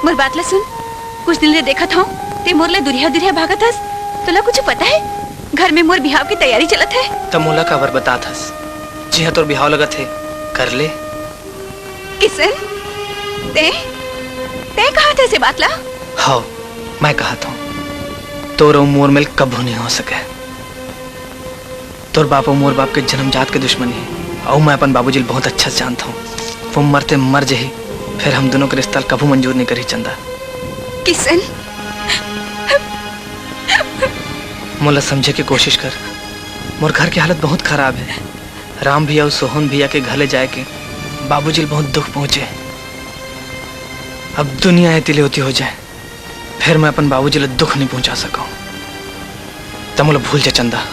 मोर बात ला सुन। कुछ दिन ले देखा था ते मोर ला दुरिया दुरिया भागत हस। तोला कुछ पता है? घर में मोर बिहाव की तैयारी चलत है। तब मोला काबर बतात हस? जी हाँ, तोर बिहाव लगत है, कर ले। किशन, ते कहा थे से बात ला? हाँ, मैं कहा था तोर और मोर मिल कभी नहीं हो सके। तोर बाप और मोर बाप के जन्मजात के दुश्मनी है और मैं अपन बाबूजी बहुत अच्छा से जानता हूँ। वो मरते मर जही, फिर हम दोनों के रिश्ता कभी मंजूर नहीं करी चंदा। किशन, मोला समझे की कोशिश कर। मोर घर की हालत बहुत खराब है। राम भैया और सोहन भैया के घर ले जाए के बाबूजी बहुत दुख पहुंचे। अब दुनिया तिले होती हो जाए, फिर मैं अपन बाबूजी दुख नहीं पहुंचा सकूं। तब मोला भूल जा चंदा।